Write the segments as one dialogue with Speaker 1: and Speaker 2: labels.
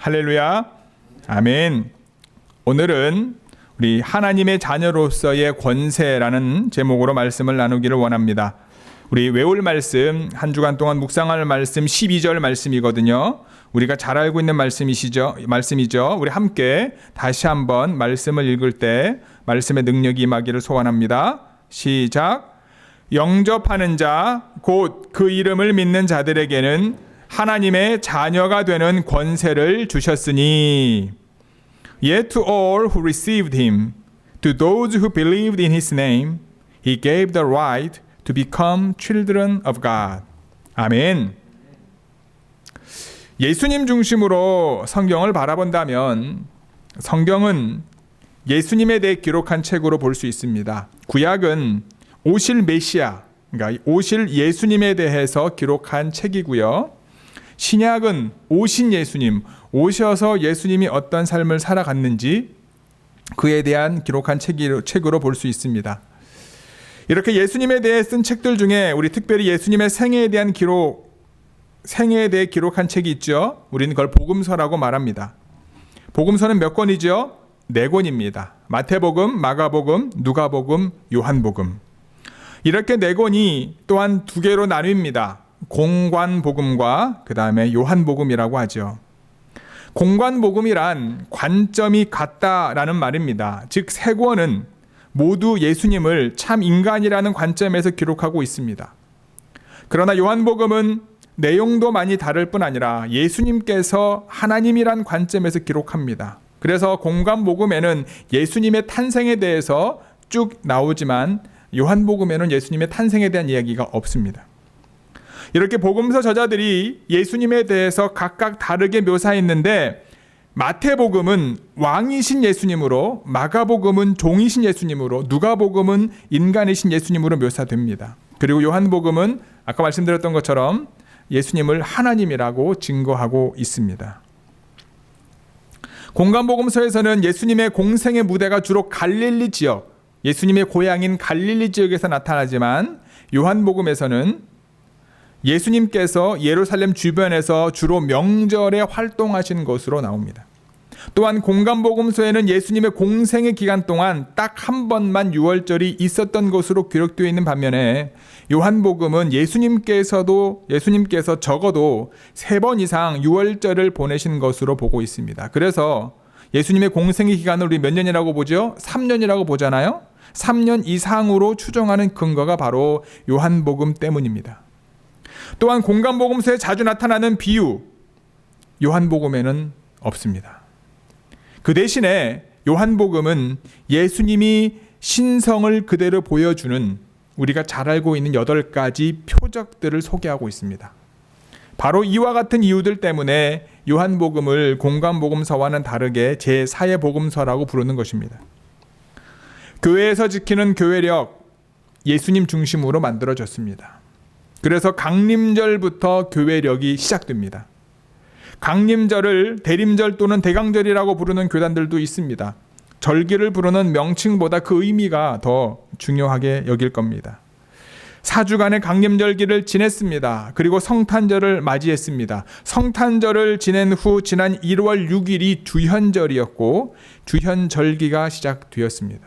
Speaker 1: 할렐루야. 아멘. 오늘은 우리 하나님의 자녀로서의 권세라는 제목으로 말씀을 나누기를 원합니다. 우리 외울 말씀, 한 주간 동안 묵상할 말씀 12절 말씀이거든요. 우리가 잘 알고 있는 말씀이죠. 우리 함께 다시 한번 말씀을 읽을 때 말씀의 능력이 임하기를 소원합니다. 시작. 영접하는 자, 곧 그 이름을 믿는 자들에게는 하나님의 자녀가 되는 권세를 주셨으니, Yet to all who received him, to those who believed in his name, he gave the right to become children of God. 아멘. 예수님 중심으로 성경을 바라본다면 성경은 예수님에 대해 기록한 책으로 볼 수 있습니다. 구약은 오실 메시아, 그러니까 오실 예수님에 대해서 기록한 책이고요. 신약은 오신 예수님, 오셔서 예수님이 어떤 삶을 살아갔는지 그에 대한 기록한 책으로 볼 수 있습니다. 이렇게 예수님에 대해 쓴 책들 중에 우리 특별히 예수님의 생애에 대해 기록한 책이 있죠. 우리는 그걸 복음서라고 말합니다. 복음서는 몇 권이죠? 4권입니다. 마태복음, 마가복음, 누가복음, 요한복음. 이렇게 4권이 또한 2개로 나뉩니다. 공관복음과 그 다음에 요한복음이라고 하죠. 공관복음이란 관점이 같다라는 말입니다. 즉 3권은 모두 예수님을 참 인간이라는 관점에서 기록하고 있습니다. 그러나 요한복음은 내용도 많이 다를 뿐 아니라 예수님께서 하나님이란 관점에서 기록합니다. 그래서 공관복음에는 예수님의 탄생에 대해서 쭉 나오지만 요한복음에는 예수님의 탄생에 대한 이야기가 없습니다. 이렇게 복음서 저자들이 예수님에 대해서 각각 다르게 묘사했는데, 마태복음은 왕이신 예수님으로, 마가복음은 종이신 예수님으로, 누가복음은 인간이신 예수님으로 묘사됩니다. 그리고 요한복음은 아까 말씀드렸던 것처럼 예수님을 하나님이라고 증거하고 있습니다. 공관복음서에서는 예수님의 공생의 무대가 주로 갈릴리 지역, 예수님의 고향인 갈릴리 지역에서 나타나지만, 요한복음에서는 예수님께서 예루살렘 주변에서 주로 명절에 활동하신 것으로 나옵니다. 또한 공관복음서에는 예수님의 공생의 기간 동안 딱 한 번만 유월절이 있었던 것으로 기록되어 있는 반면에, 요한복음은 예수님께서 적어도 3번 이상 유월절을 보내신 것으로 보고 있습니다. 그래서 예수님의 공생의 기간을 우리 몇 년이라고 보죠? 3년이라고 보잖아요. 3년 이상으로 추정하는 근거가 바로 요한복음 때문입니다. 또한 공관복음서에 자주 나타나는 비유, 요한복음에는 없습니다. 그 대신에 요한복음은 예수님이 신성을 그대로 보여주는 우리가 잘 알고 있는 8가지 표적들을 소개하고 있습니다. 바로 이와 같은 이유들 때문에 요한복음을 공관복음서와는 다르게 제4의 복음서라고 부르는 것입니다. 교회에서 지키는 교회력, 예수님 중심으로 만들어졌습니다. 그래서 강림절부터 교회력이 시작됩니다. 강림절을 대림절 또는 대강절이라고 부르는 교단들도 있습니다. 절기를 부르는 명칭보다 그 의미가 더 중요하게 여길 겁니다. 4주간의 강림절기를 지냈습니다. 그리고 성탄절을 맞이했습니다. 성탄절을 지낸 후 지난 1월 6일이 주현절이었고, 주현절기가 시작되었습니다.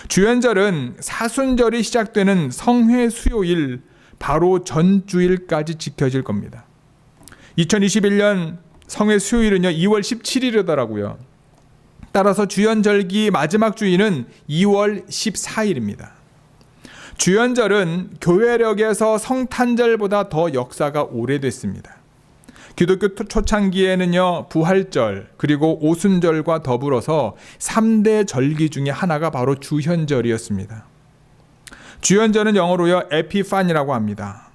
Speaker 1: 주현절은 사순절이 시작되는 성회 수요일 바로 전주일까지 지켜질 겁니다. 2021년 성회 수요일은요 2월 17일이더라고요. 따라서 주현절기 마지막 주일은 2월 14일입니다. 주현절은 교회력에서 성탄절보다 더 역사가 오래됐습니다. 기독교 초창기에는요 부활절 그리고 오순절과 더불어서 3대 절기 중에 하나가 바로 주현절이었습니다. 주현절은 영어로요 에피판이라고 합니다.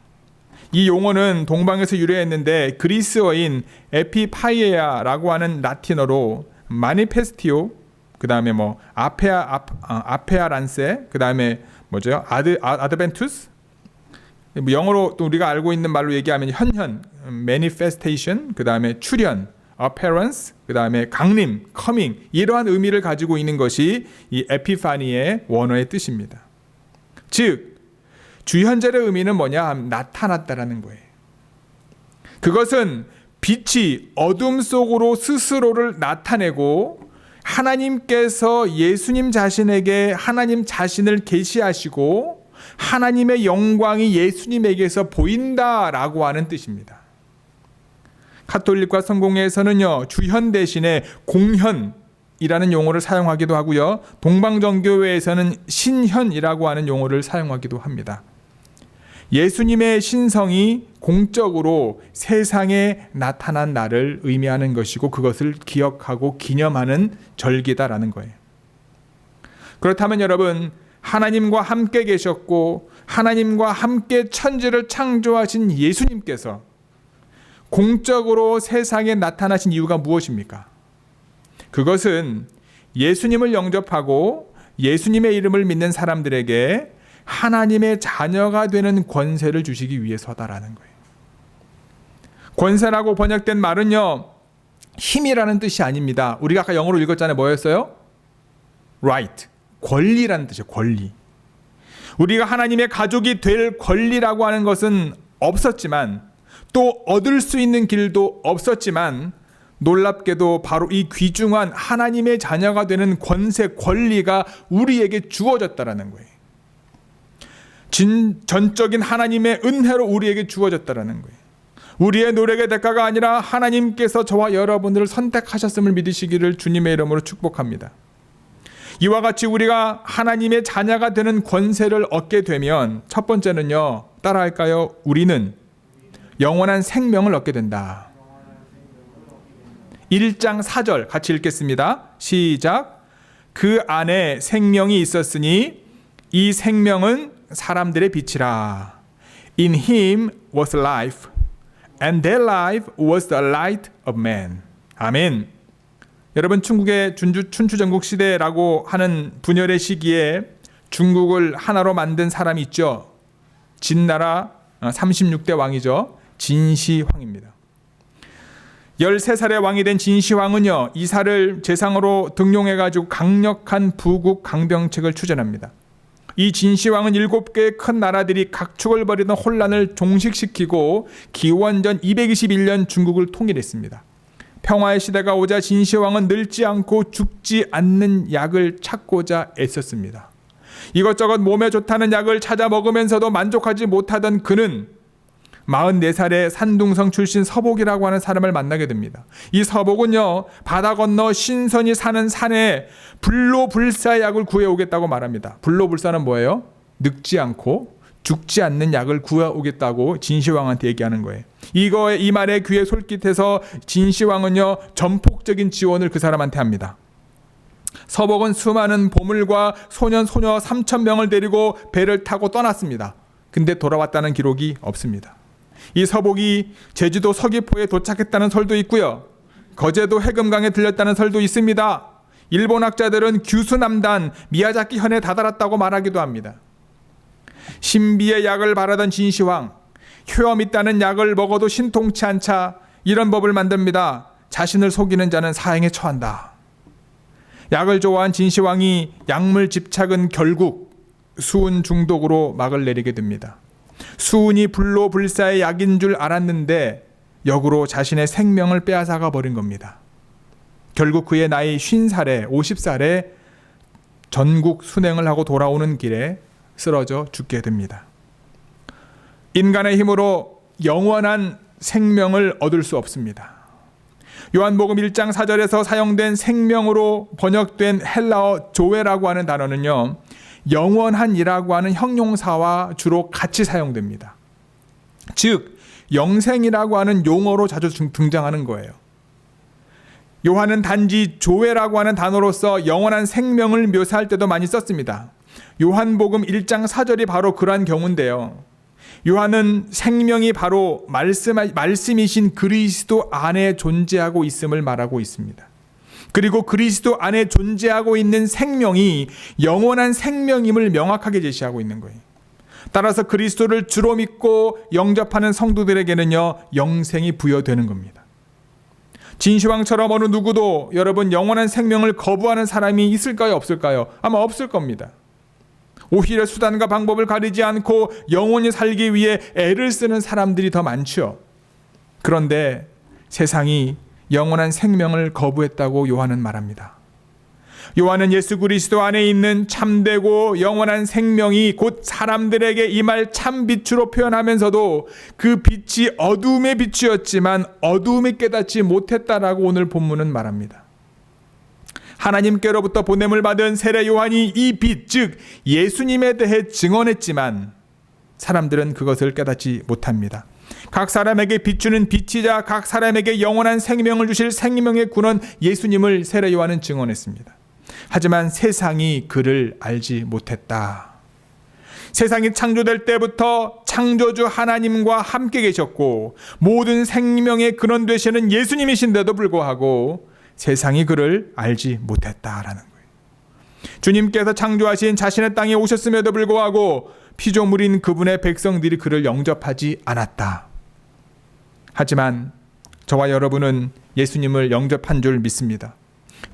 Speaker 1: 이 용어는 동방에서 유래했는데 그리스어인 에피파이에아라고 하는 라틴어로 마니페스티오, 그 다음에 아페아란세, 그 다음에 뭐죠? 아드벤투스. 영어로 또 우리가 알고 있는 말로 얘기하면 현현, manifestation, 그 다음에 출현, appearance, 그 다음에 강림, coming, 이러한 의미를 가지고 있는 것이 이 에피파니의 원어의 뜻입니다. 즉 주현절의 의미는 뭐냐? 나타났다라는 거예요. 그것은 빛이 어둠 속으로 스스로를 나타내고 하나님께서 예수님 자신에게 하나님 자신을 계시하시고 하나님의 영광이 예수님에게서 보인다라고 하는 뜻입니다. 카톨릭과 성공회에서는요, 주현 대신에 공현이라는 용어를 사용하기도 하고요, 동방정교회에서는 신현이라고 하는 용어를 사용하기도 합니다. 예수님의 신성이 공적으로 세상에 나타난 날을 의미하는 것이고 그것을 기억하고 기념하는 절기다라는 거예요. 그렇다면 여러분, 하나님과 함께 계셨고 하나님과 함께 천지를 창조하신 예수님께서 공적으로 세상에 나타나신 이유가 무엇입니까? 그것은 예수님을 영접하고 예수님의 이름을 믿는 사람들에게 하나님의 자녀가 되는 권세를 주시기 위해서다라는 거예요. 권세라고 번역된 말은요, 힘이라는 뜻이 아닙니다. 우리가 아까 영어로 읽었잖아요. 뭐였어요? right. 권리라는 뜻이에요. 권리. 우리가 하나님의 가족이 될 권리라고 하는 것은 없었지만, 또 얻을 수 있는 길도 없었지만, 놀랍게도 바로 이 귀중한 하나님의 자녀가 되는 권세, 권리가 우리에게 주어졌다라는 거예요. 전적인 하나님의 은혜로 우리에게 주어졌다라는 거예요. 우리의 노력의 대가가 아니라 하나님께서 저와 여러분들을 선택하셨음을 믿으시기를 주님의 이름으로 축복합니다. 이와 같이 우리가 하나님의 자녀가 되는 권세를 얻게 되면 첫 번째는요, 따라할까요? 우리는 영원한 생명을 얻게 된다. 1장 4절 같이 읽겠습니다. 시작. 그 안에 생명이 있었으니 이 생명은 사람들의 빛이라. In him was life, and that life was the light of man. 아멘. 여러분, 중국의 춘추전국 시대라고 하는 분열의 시기에 중국을 하나로 만든 사람이 있죠. 진나라 36대 왕이죠. 진시황입니다. 13살의 왕이 된 진시황은요, 이사를 제상으로 등용해가지고 강력한 부국 강병책을 추진합니다. 이 진시황은 7개의 큰 나라들이 각축을 벌이던 혼란을 종식시키고 기원전 221년 중국을 통일했습니다. 평화의 시대가 오자 진시황은 늙지 않고 죽지 않는 약을 찾고자 애썼습니다. 이것저것 몸에 좋다는 약을 찾아 먹으면서도 만족하지 못하던 그는 44살의 산둥성 출신 서복이라고 하는 사람을 만나게 됩니다. 이 서복은요, 바다 건너 신선이 사는 산에 불로불사의 약을 구해오겠다고 말합니다. 불로불사는 뭐예요? 늙지 않고 죽지 않는 약을 구해오겠다고 진시황한테 얘기하는 거예요. 이 말에 귀에 솔깃해서 진시황은요, 전폭적인 지원을 그 사람한테 합니다. 서복은 수많은 보물과 소년 소녀 3,000명을 데리고 배를 타고 떠났습니다. 근데 돌아왔다는 기록이 없습니다. 이 서복이 제주도 서귀포에 도착했다는 설도 있고요, 거제도 해금강에 들렸다는 설도 있습니다. 일본 학자들은 규수남단 미야자키 현에 다다랐다고 말하기도 합니다. 신비의 약을 바라던 진시황, 효험 있다는 약을 먹어도 신통치 않자 이런 법을 만듭니다. 자신을 속이는 자는 사형에 처한다. 약을 좋아한 진시황이 약물 집착은 결국 수은 중독으로 막을 내리게 됩니다. 수은이 불로불사의 약인 줄 알았는데 역으로 자신의 생명을 빼앗아가 버린 겁니다. 결국 그의 나이 50살에 50살에 전국 순행을 하고 돌아오는 길에 쓰러져 죽게 됩니다. 인간의 힘으로 영원한 생명을 얻을 수 없습니다. 요한복음 1장 4절에서 사용된 생명으로 번역된 헬라어 조에라고 하는 단어는요, 영원한이라고 하는 형용사와 주로 같이 사용됩니다. 즉 영생이라고 하는 용어로 자주 등장하는 거예요. 요한은 단지 조회라고 하는 단어로서 영원한 생명을 묘사할 때도 많이 썼습니다. 요한복음 1장 4절이 바로 그러한 경우인데요, 요한은 생명이 바로 말씀이신 그리스도 안에 존재하고 있음을 말하고 있습니다. 그리고 그리스도 안에 존재하고 있는 생명이 영원한 생명임을 명확하게 제시하고 있는 거예요. 따라서 그리스도를 주로 믿고 영접하는 성도들에게는요, 영생이 부여되는 겁니다. 진시황처럼 어느 누구도 여러분 영원한 생명을 거부하는 사람이 있을까요? 없을까요? 아마 없을 겁니다. 오히려 수단과 방법을 가리지 않고 영원히 살기 위해 애를 쓰는 사람들이 더 많죠. 그런데 세상이 영원한 생명을 거부했다고 요한은 말합니다. 요한은 예수 그리스도 안에 있는 참되고 영원한 생명이 곧 사람들에게 임할 참빛으로 표현하면서도 그 빛이 어두움의 빛이었지만 어두움이 깨닫지 못했다라고 오늘 본문은 말합니다. 하나님께로부터 보냄을 받은 세례 요한이 이 빛, 즉 예수님에 대해 증언했지만 사람들은 그것을 깨닫지 못합니다. 각 사람에게 비추는 빛이자 각 사람에게 영원한 생명을 주실 생명의 근원 예수님을 세례 요한은 증언했습니다. 하지만 세상이 그를 알지 못했다. 세상이 창조될 때부터 창조주 하나님과 함께 계셨고 모든 생명의 근원 되시는 예수님이신데도 불구하고 세상이 그를 알지 못했다라는 거예요. 주님께서 창조하신 자신의 땅에 오셨음에도 불구하고 피조물인 그분의 백성들이 그를 영접하지 않았다. 하지만 저와 여러분은 예수님을 영접한 줄 믿습니다.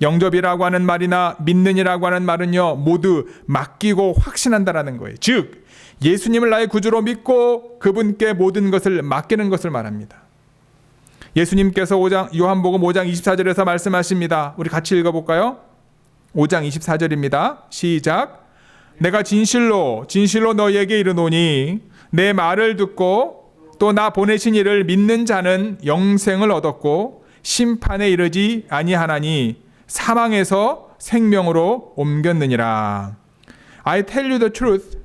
Speaker 1: 영접이라고 하는 말이나 믿는이라고 하는 말은요, 모두 맡기고 확신한다라는 거예요. 즉 예수님을 나의 구주로 믿고 그분께 모든 것을 맡기는 것을 말합니다. 예수님께서 요한복음 5장 24절에서 말씀하십니다. 우리 같이 읽어볼까요? 5장 24절입니다. 시작. 내가 진실로 너희에게 이르노니 내 말을 듣고 또 나 보내신 이를 믿는 자는 영생을 얻었고 심판에 이르지 아니하나니 사망에서 생명으로 옮겼느니라. I tell you the truth.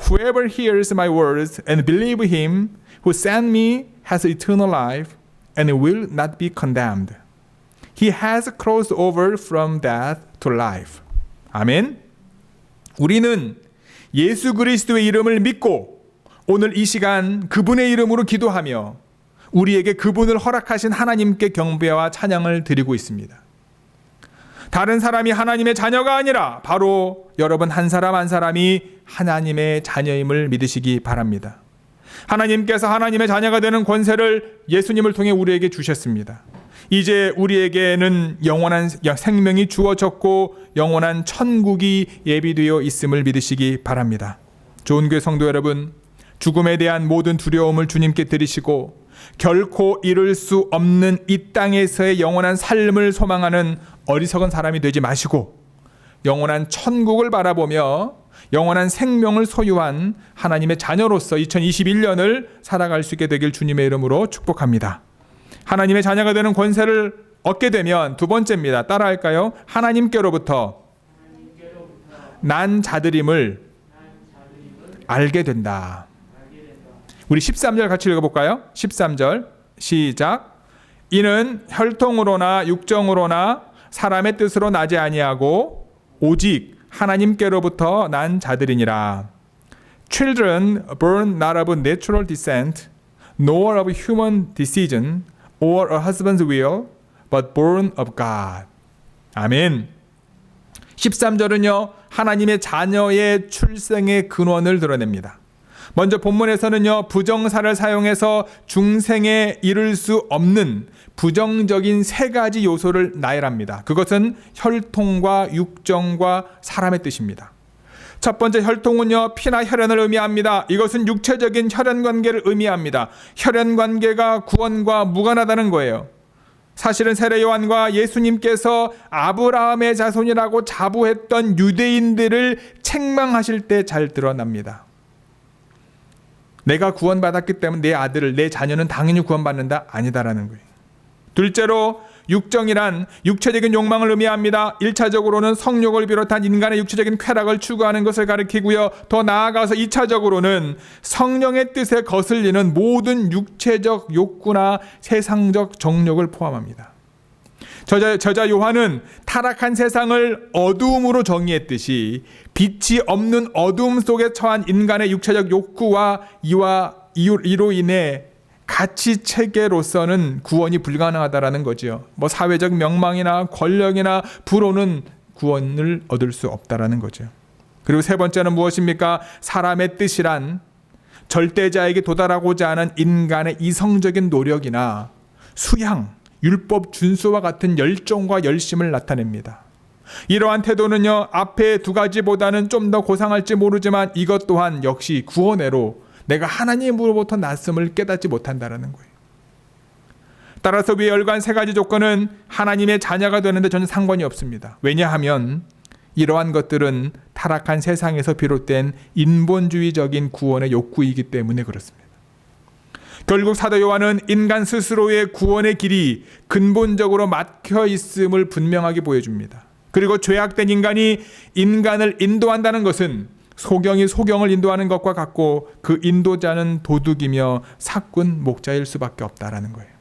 Speaker 1: Whoever hears my words and believes him who sent me has eternal life and will not be condemned. He has crossed over from death to life. 아멘. 우리는 예수 그리스도의 이름을 믿고 오늘 이 시간 그분의 이름으로 기도하며 우리에게 그분을 허락하신 하나님께 경배와 찬양을 드리고 있습니다. 다른 사람이 하나님의 자녀가 아니라 바로 여러분 한 사람 한 사람이 하나님의 자녀임을 믿으시기 바랍니다. 하나님께서 하나님의 자녀가 되는 권세를 예수님을 통해 우리에게 주셨습니다. 이제 우리에게는 영원한 생명이 주어졌고 영원한 천국이 예비되어 있음을 믿으시기 바랍니다. 좋은 교회 성도 여러분, 죽음에 대한 모든 두려움을 주님께 드리시고 결코 이룰 수 없는 이 땅에서의 영원한 삶을 소망하는 어리석은 사람이 되지 마시고 영원한 천국을 바라보며 영원한 생명을 소유한 하나님의 자녀로서 2021년을 살아갈 수 있게 되길 주님의 이름으로 축복합니다. 하나님의 자녀가 되는 권세를 얻게 되면 두 번째입니다. 따라할까요? 하나님께로부터 난 자들임을 알게 된다. 우리 13절 같이 읽어볼까요? 13절 시작. 이는 혈통으로나 육정으로나 사람의 뜻으로 나지 아니하고 오직 하나님께로부터 난 자들이니라. Children born not of natural descent, nor of human decision, or a husband's will, but born of God. 아멘. 13절은요, 하나님의 자녀의 출생의 근원을 드러냅니다. 먼저 본문에서는요, 부정사를 사용해서 중생에 이를 수 없는 부정적인 세 가지 요소를 나열합니다. 그것은 혈통과 육정과 사람의 뜻입니다. 첫 번째 혈통은요, 피나 혈연을 의미합니다. 이것은 육체적인 혈연관계를 의미합니다. 혈연관계가 구원과 무관하다는 거예요. 사실은 세례 요한과 예수님께서 아브라함의 자손이라고 자부했던 유대인들을 책망하실 때 잘 드러납니다. 내가 구원받았기 때문에 내 아들을, 내 자녀는 당연히 구원받는다? 아니다라는 거예요. 둘째로 육정이란 육체적인 욕망을 의미합니다. 1차적으로는 성욕을 비롯한 인간의 육체적인 쾌락을 추구하는 것을 가리키고요. 더 나아가서 2차적으로는 성령의 뜻에 거슬리는 모든 육체적 욕구나 세상적 정욕을 포함합니다. 저자 요한은 타락한 세상을 어두움으로 정의했듯이 빛이 없는 어두움 속에 처한 인간의 육체적 욕구와 이로 인해 가치 체계로서는 구원이 불가능하다라는 거죠. 사회적 명망이나 권력이나 부로는 구원을 얻을 수 없다라는 거죠. 그리고 세 번째는 무엇입니까? 사람의 뜻이란 절대자에게 도달하고자 하는 인간의 이성적인 노력이나 수양, 율법 준수와 같은 열정과 열심을 나타냅니다. 이러한 태도는요, 앞에 두 가지보다는 좀 더 고상할지 모르지만 이것 또한 역시 구원외로 내가 하나님으로부터 났음을 깨닫지 못한다는 거예요. 따라서 위에 열거한 세 가지 조건은 하나님의 자녀가 되는데 전혀 상관이 없습니다. 왜냐하면 이러한 것들은 타락한 세상에서 비롯된 인본주의적인 구원의 욕구이기 때문에 그렇습니다. 결국 사도 요한은 인간 스스로의 구원의 길이 근본적으로 막혀 있음을 분명하게 보여줍니다. 그리고 죄악된 인간이 인간을 인도한다는 것은 소경이 소경을 인도하는 것과 같고 그 인도자는 도둑이며 사꾼 목자일 수밖에 없다라는 거예요.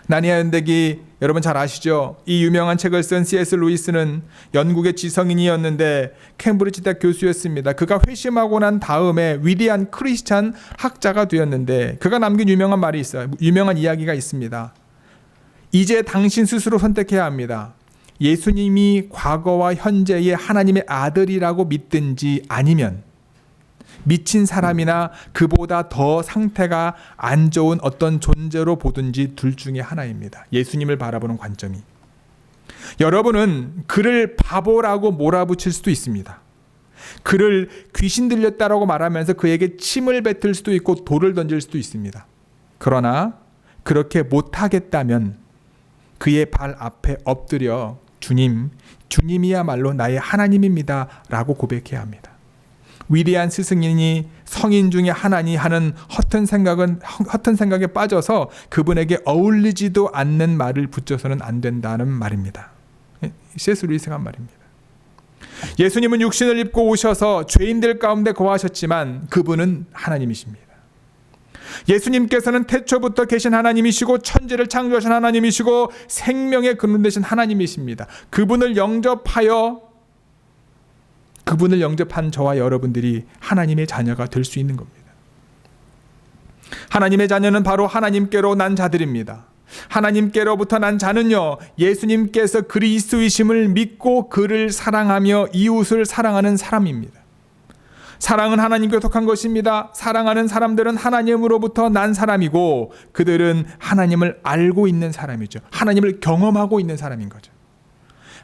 Speaker 1: 나니아 연대기 여러분 잘 아시죠? 이 유명한 책을 쓴 C.S. 루이스는 영국의 지성인이었는데 캠브리지 대학 교수였습니다. 그가 회심하고 난 다음에 위대한 크리스찬 학자가 되었는데 그가 남긴 유명한 말이 있어요. 유명한 이야기가 있습니다. 이제 당신 스스로 선택해야 합니다. 예수님이 과거와 현재의 하나님의 아들이라고 믿든지 아니면 미친 사람이나 그보다 더 상태가 안 좋은 어떤 존재로 보든지 둘 중에 하나입니다. 예수님을 바라보는 관점이. 여러분은 그를 바보라고 몰아붙일 수도 있습니다. 그를 귀신 들렸다라고 말하면서 그에게 침을 뱉을 수도 있고 돌을 던질 수도 있습니다. 그러나 그렇게 못하겠다면 그의 발 앞에 엎드려 주님이야말로 나의 하나님입니다 라고 고백해야 합니다. 위대한 스승인이 성인 중에 하나니 하는 허튼 생각에 빠져서 그분에게 어울리지도 않는 말을 붙여서는 안 된다는 말입니다. C.S. 루이스가 한 말입니다. 예수님은 육신을 입고 오셔서 죄인들 가운데 거하셨지만 그분은 하나님이십니다. 예수님께서는 태초부터 계신 하나님이시고 천지를 창조하신 하나님이시고 생명의 근원 되신 하나님이십니다. 그분을 영접한 저와 여러분들이 하나님의 자녀가 될 수 있는 겁니다. 하나님의 자녀는 바로 하나님께로 난 자들입니다. 하나님께로부터 난 자는요, 예수님께서 그리스도이심을 믿고 그를 사랑하며 이웃을 사랑하는 사람입니다. 사랑은 하나님께 속한 것입니다. 사랑하는 사람들은 하나님으로부터 난 사람이고 그들은 하나님을 알고 있는 사람이죠. 하나님을 경험하고 있는 사람인 거죠.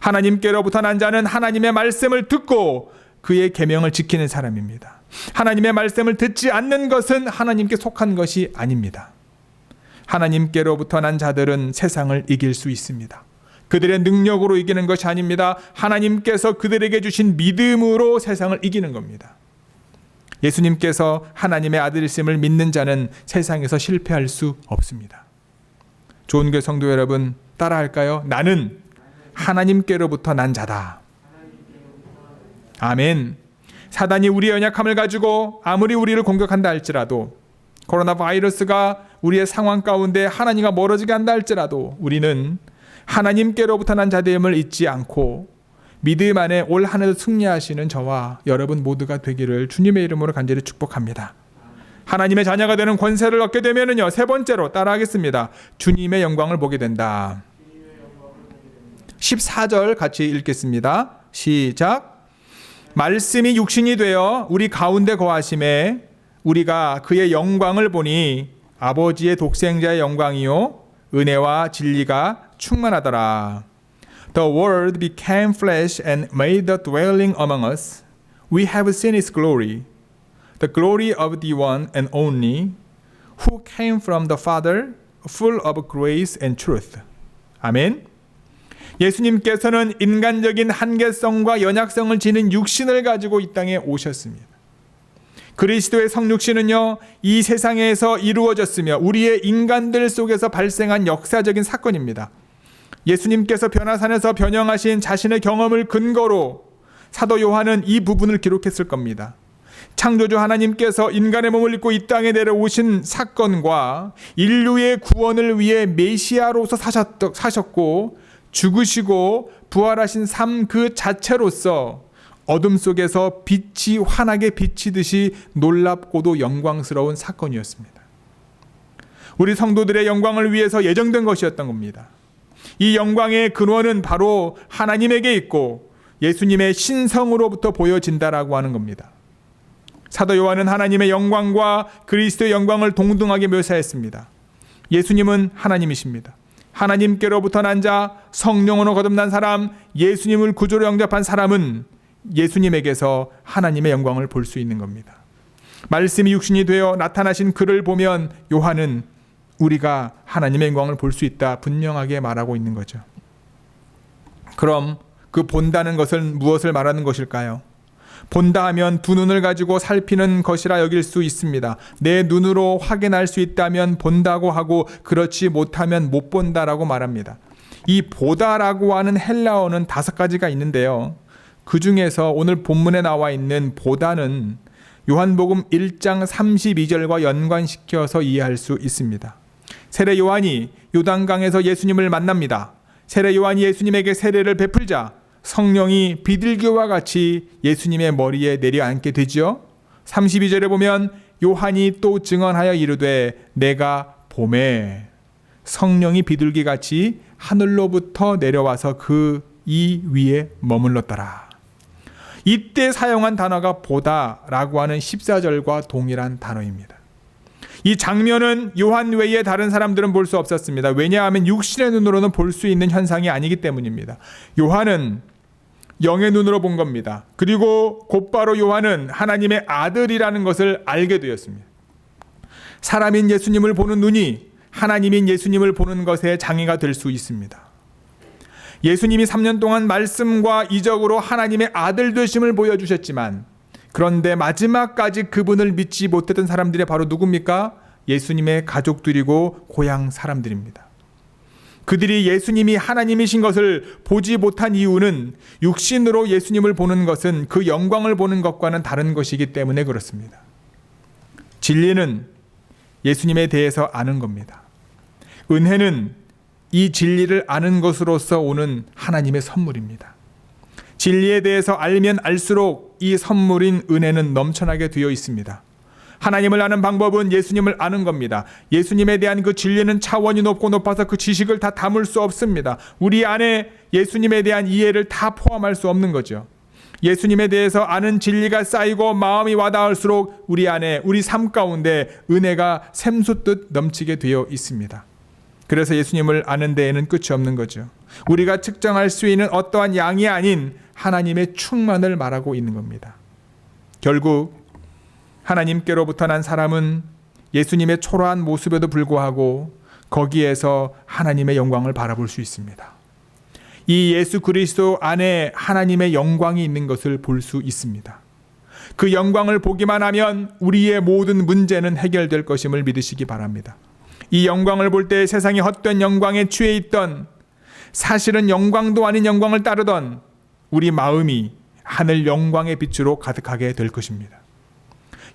Speaker 1: 하나님께로부터 난 자는 하나님의 말씀을 듣고 그의 계명을 지키는 사람입니다. 하나님의 말씀을 듣지 않는 것은 하나님께 속한 것이 아닙니다. 하나님께로부터 난 자들은 세상을 이길 수 있습니다. 그들의 능력으로 이기는 것이 아닙니다. 하나님께서 그들에게 주신 믿음으로 세상을 이기는 겁니다. 예수님께서 하나님의 아들이심을 믿는 자는 세상에서 실패할 수 없습니다. 좋은 교회 성도 여러분, 따라할까요? 나는 하나님께로부터 난 자다. 아멘. 사단이 우리의 연약함을 가지고 아무리 우리를 공격한다 할지라도, 코로나 바이러스가 우리의 상황 가운데 하나님과 멀어지게 한다 할지라도 우리는 하나님께로부터 난 자됨을 잊지 않고 믿음 안에 올 한 해도 승리하시는 저와 여러분 모두가 되기를 주님의 이름으로 간절히 축복합니다. 하나님의 자녀가 되는 권세를 얻게 되면은요, 세 번째로 따라하겠습니다. 주님의 영광을 보게 된다. 14절 같이 읽겠습니다. 시작. 말씀이 육신이 되어 우리 가운데 거하심에 우리가 그의 영광을 보니 아버지의 독생자의 영광이요 은혜와 진리가 충만하더라. The word became flesh and made a dwelling among us. We have seen his glory, the glory of the one and only, who came from the Father, full of grace and truth. 아멘. 예수님께서는 인간적인 한계성과 연약성을 지닌 육신을 가지고 이 땅에 오셨습니다. 그리스도의 성육신은요, 이 세상에서 이루어졌으며 우리의 인간들 속에서 발생한 역사적인 사건입니다. 예수님께서 변화산에서 변형하신 자신의 경험을 근거로 사도 요한은 이 부분을 기록했을 겁니다. 창조주 하나님께서 인간의 몸을 입고 이 땅에 내려오신 사건과 인류의 구원을 위해 메시아로서 사셨고 죽으시고 부활하신 삶 그 자체로서 어둠 속에서 빛이 환하게 비치듯이 놀랍고도 영광스러운 사건이었습니다. 우리 성도들의 영광을 위해서 예정된 것이었던 겁니다. 이 영광의 근원은 바로 하나님에게 있고 예수님의 신성으로부터 보여진다라고 하는 겁니다. 사도 요한은 하나님의 영광과 그리스도의 영광을 동등하게 묘사했습니다. 예수님은 하나님이십니다. 하나님께로부터 난 자, 성령으로 거듭난 사람, 예수님을 구주로 영접한 사람은 예수님에게서 하나님의 영광을 볼 수 있는 겁니다. 말씀이 육신이 되어 나타나신 그를 보면 요한은 우리가 하나님의 영광을 볼 수 있다 분명하게 말하고 있는 거죠. 그럼 그 본다는 것은 무엇을 말하는 것일까요? 본다 하면 두 눈을 가지고 살피는 것이라 여길 수 있습니다. 내 눈으로 확인할 수 있다면 본다고 하고 그렇지 못하면 못 본다라고 말합니다. 이 보다라고 하는 헬라어는 5가지가 있는데요. 그 중에서 오늘 본문에 나와 있는 보다는 요한복음 1장 32절과 연관시켜서 이해할 수 있습니다. 세례 요한이 요단강에서 예수님을 만납니다. 세례 요한이 예수님에게 세례를 베풀자 성령이 비둘기와 같이 예수님의 머리에 내려앉게 되죠. 32절에 보면 요한이 또 증언하여 이르되 내가 봄에 성령이 비둘기같이 하늘로부터 내려와서 그 이 위에 머물렀더라. 이때 사용한 단어가 보다라고 하는 14절과 동일한 단어입니다. 이 장면은 요한 외에 다른 사람들은 볼 수 없었습니다. 왜냐하면 육신의 눈으로는 볼 수 있는 현상이 아니기 때문입니다. 요한은 영의 눈으로 본 겁니다. 그리고 곧바로 요한은 하나님의 아들이라는 것을 알게 되었습니다. 사람인 예수님을 보는 눈이 하나님인 예수님을 보는 것에 장애가 될 수 있습니다. 예수님이 3년 동안 말씀과 이적으로 하나님의 아들 되심을 보여주셨지만 그런데 마지막까지 그분을 믿지 못했던 사람들이 바로 누굽니까? 예수님의 가족들이고 고향 사람들입니다. 그들이 예수님이 하나님이신 것을 보지 못한 이유는 육신으로 예수님을 보는 것은 그 영광을 보는 것과는 다른 것이기 때문에 그렇습니다. 진리는 예수님에 대해서 아는 겁니다. 은혜는 이 진리를 아는 것으로서 오는 하나님의 선물입니다. 진리에 대해서 알면 알수록 이 선물인 은혜는 넘쳐나게 되어 있습니다. 하나님을 아는 방법은 예수님을 아는 겁니다. 예수님에 대한 그 진리는 차원이 높고 높아서 그 지식을 다 담을 수 없습니다. 우리 안에 예수님에 대한 이해를 다 포함할 수 없는 거죠. 예수님에 대해서 아는 진리가 쌓이고 마음이 와닿을수록 우리 안에 우리 삶 가운데 은혜가 샘솟듯 넘치게 되어 있습니다. 그래서 예수님을 아는 데에는 끝이 없는 거죠. 우리가 측정할 수 있는 어떠한 양이 아닌 하나님의 충만을 말하고 있는 겁니다. 결국 하나님께로부터 난 사람은 예수님의 초라한 모습에도 불구하고 거기에서 하나님의 영광을 바라볼 수 있습니다. 이 예수 그리스도 안에 하나님의 영광이 있는 것을 볼 수 있습니다. 그 영광을 보기만 하면 우리의 모든 문제는 해결될 것임을 믿으시기 바랍니다. 이 영광을 볼 때 세상의 헛된 영광에 취해 있던, 사실은 영광도 아닌 영광을 따르던 우리 마음이 하늘 영광의 빛으로 가득하게 될 것입니다.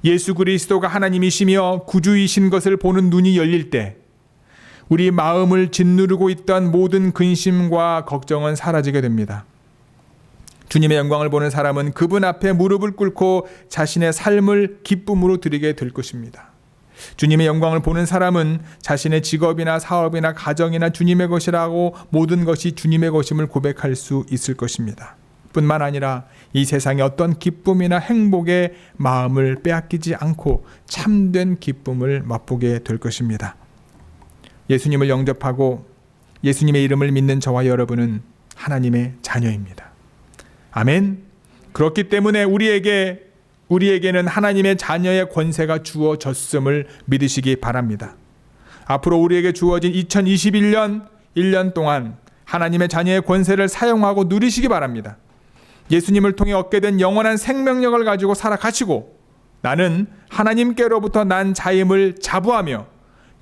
Speaker 1: 예수 그리스도가 하나님이시며 구주이신 것을 보는 눈이 열릴 때 우리 마음을 짓누르고 있던 모든 근심과 걱정은 사라지게 됩니다. 주님의 영광을 보는 사람은 그분 앞에 무릎을 꿇고 자신의 삶을 기쁨으로 드리게 될 것입니다. 주님의 영광을 보는 사람은 자신의 직업이나 사업이나 가정이나 주님의 것이라고 모든 것이 주님의 것임을 고백할 수 있을 것입니다. 뿐만 아니라 이 세상의 어떤 기쁨이나 행복의 마음을 빼앗기지 않고 참된 기쁨을 맛보게 될 것입니다. 예수님을 영접하고 예수님의 이름을 믿는 저와 여러분은 하나님의 자녀입니다. 아멘. 그렇기 때문에 우리에게는 하나님의 자녀의 권세가 주어졌음을 믿으시기 바랍니다. 앞으로 우리에게 주어진 2021년 1년 동안 하나님의 자녀의 권세를 사용하고 누리시기 바랍니다. 예수님을 통해 얻게 된 영원한 생명력을 가지고 살아가시고 나는 하나님께로부터 난 자임을 자부하며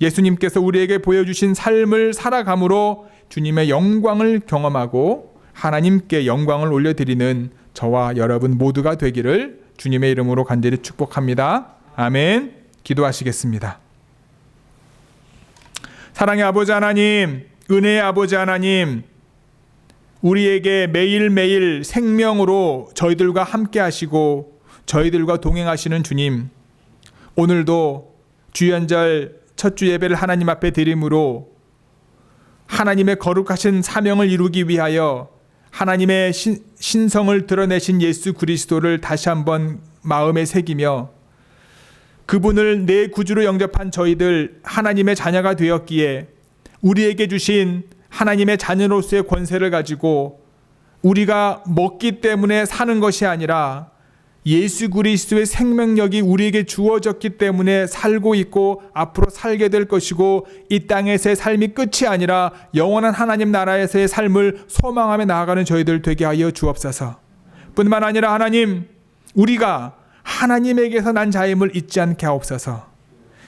Speaker 1: 예수님께서 우리에게 보여주신 삶을 살아감으로 주님의 영광을 경험하고 하나님께 영광을 올려드리는 저와 여러분 모두가 되기를 주님의 이름으로 간절히 축복합니다. 아멘. 기도하시겠습니다. 사랑의 아버지 하나님, 은혜의 아버지 하나님, 우리에게 매일매일 생명으로 저희들과 함께 하시고 저희들과 동행하시는 주님, 오늘도 주연절 첫 주 예배를 하나님 앞에 드림으로 하나님의 거룩하신 사명을 이루기 위하여 하나님의 신성을 드러내신 예수 그리스도를 다시 한번 마음에 새기며 그분을 내 구주로 영접한 저희들 하나님의 자녀가 되었기에 우리에게 주신 하나님의 자녀로서의 권세를 가지고 우리가 먹기 때문에 사는 것이 아니라 예수 그리스도의 생명력이 우리에게 주어졌기 때문에 살고 있고 앞으로 살게 될 것이고 이 땅에서의 삶이 끝이 아니라 영원한 하나님 나라에서의 삶을 소망하며 나아가는 저희들 되게 하여 주옵소서. 뿐만 아니라 하나님, 우리가 하나님에게서 난 자임을 잊지 않게 하옵소서.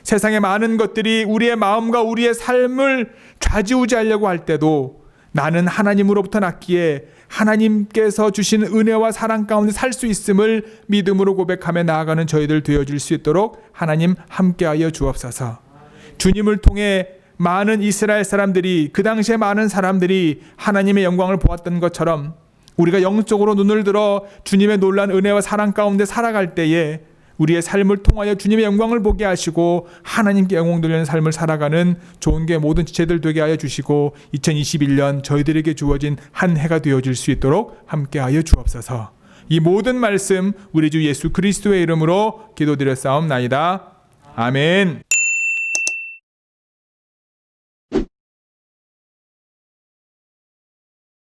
Speaker 1: 세상의 많은 것들이 우리의 마음과 우리의 삶을 좌지우지하려고 할 때도 나는 하나님으로부터 났기에 하나님께서 주신 은혜와 사랑 가운데 살 수 있음을 믿음으로 고백하며 나아가는 저희들 되어줄 수 있도록 하나님 함께하여 주옵소서. 주님을 통해 많은 이스라엘 사람들이, 그 당시에 많은 사람들이 하나님의 영광을 보았던 것처럼 우리가 영적으로 눈을 들어 주님의 놀라운 은혜와 사랑 가운데 살아갈 때에 우리의 삶을 통하여 주님의 영광을 보게 하시고 하나님께 영광 돌리는 삶을 살아가는 좋은 교회 모든 지체들 되게 하여 주시고 2021년 저희들에게 주어진 한 해가 되어질 수 있도록 함께하여 주옵소서. 이 모든 말씀 우리 주 예수 그리스도의 이름으로 기도드렸사옵나이다. 아멘.